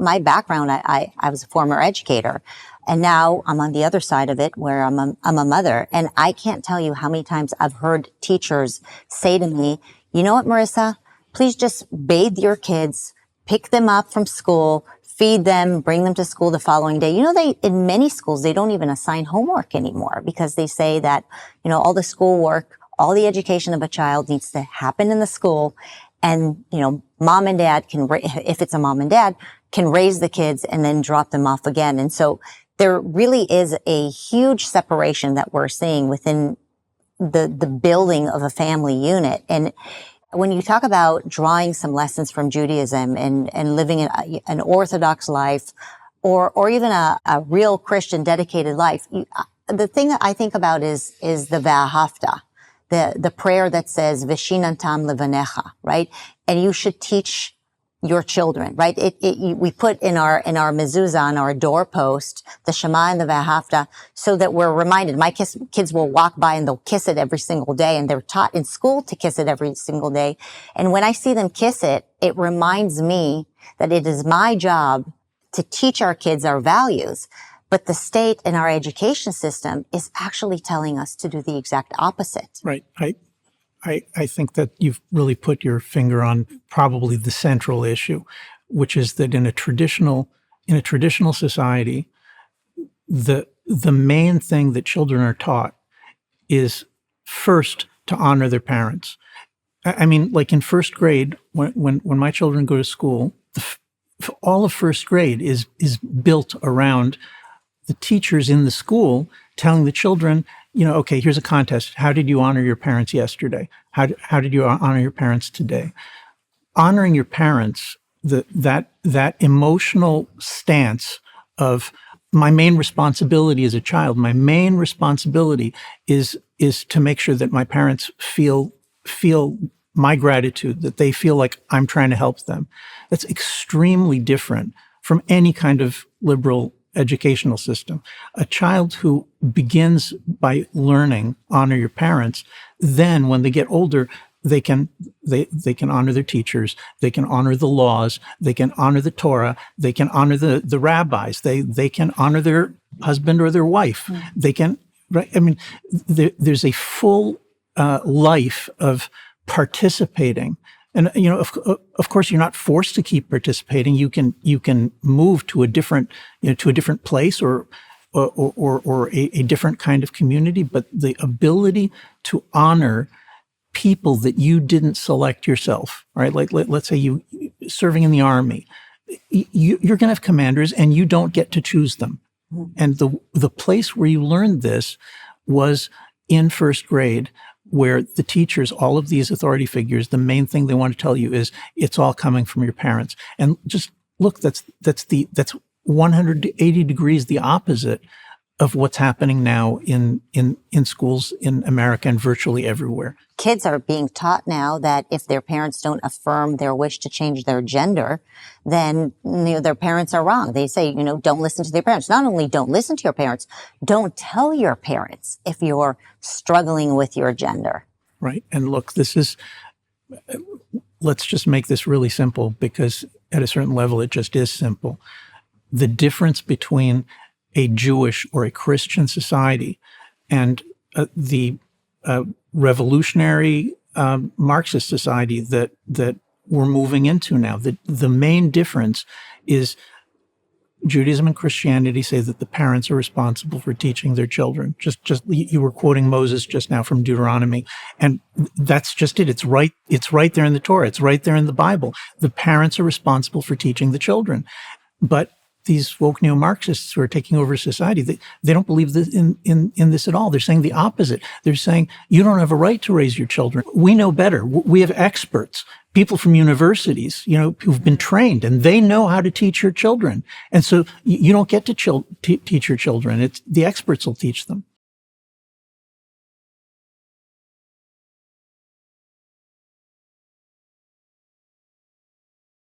my background, I was a former educator, and now I'm on the other side of it where I'm a mother, and I can't tell you how many times I've heard teachers say to me, you know what, Marissa, please just bathe your kids, pick them up from school, feed them, bring them to school the following day. You know, in many schools, they don't even assign homework anymore because they say that, you know, all the schoolwork, all the education of a child needs to happen in the school. And, you know, mom and dad if it's a mom and dad, can raise the kids and then drop them off again. And so there really is a huge separation that we're seeing within the building of a family unit. And when you talk about drawing some lessons from Judaism and living an Orthodox life or even a real Christian dedicated life, the thing that I think about is the V'ahavta, the prayer that says V'shinantam levanecha, right? And you should teach your children, right? We put in our mezuzah on our doorpost, the Shema and the V'ahavta, so that we're reminded. My kids will walk by and they'll kiss it every single day, and they're taught in school to kiss it every single day. And when I see them kiss it, it reminds me that it is my job to teach our kids our values. But the state and our education system is actually telling us to do the exact opposite. Right. I think that you've really put your finger on probably the central issue, which is that in a traditional society, the main thing that children are taught is first to honor their parents. I mean, like in first grade, when my children go to school, all of first grade is built around the teachers in the school telling the children, you know, okay, here's a contest. How did you honor your parents yesterday? How did you honor your parents today? Honoring your parents, that emotional stance of my main responsibility as a child, my main responsibility is to make sure that my parents feel my gratitude, that they feel like I'm trying to help them. That's extremely different from any kind of liberal educational system. A child who begins by learning honor your parents, then when they get older, they can honor their teachers, they can honor the laws, they can honor the Torah, they can honor the rabbis, they can honor their husband or their wife. Mm-hmm. They can, right? I mean, there's a full life of participating. And, you know, of course, you're not forced to keep participating. You can move to a different place or a different kind of community. But the ability to honor people that you didn't select yourself, right? Like, let's say you serving in the army, you're going to have commanders and you don't get to choose them. And the place where you learned this was in first grade, where the teachers, all of these authority figures, the main thing they want to tell you is it's all coming from your parents. And just look, that's 180 degrees the opposite of what's happening now in schools in America and virtually everywhere. Kids are being taught now that if their parents don't affirm their wish to change their gender, then, you know, their parents are wrong. They say, you know, don't listen to their parents. Not only don't listen to your parents, don't tell your parents if you're struggling with your gender. Right. And look, let's just make this really simple, because at a certain level, it just is simple. The difference between a Jewish or a Christian society and the revolutionary Marxist society that we're moving into now. The main difference is Judaism and Christianity say that the parents are responsible for teaching their children. Just you were quoting Moses just now from Deuteronomy, and that's just it. It's right there in the Torah. It's right there in the Bible. The parents are responsible for teaching the children. But these woke neo-Marxists who are taking over society, they don't believe this in this at all. They're saying the opposite. They're saying, you don't have a right to raise your children. We know better. We have experts, people from universities, you know, who've been trained, and they know how to teach your children. And so you don't get to teach your children. It's the experts will teach them.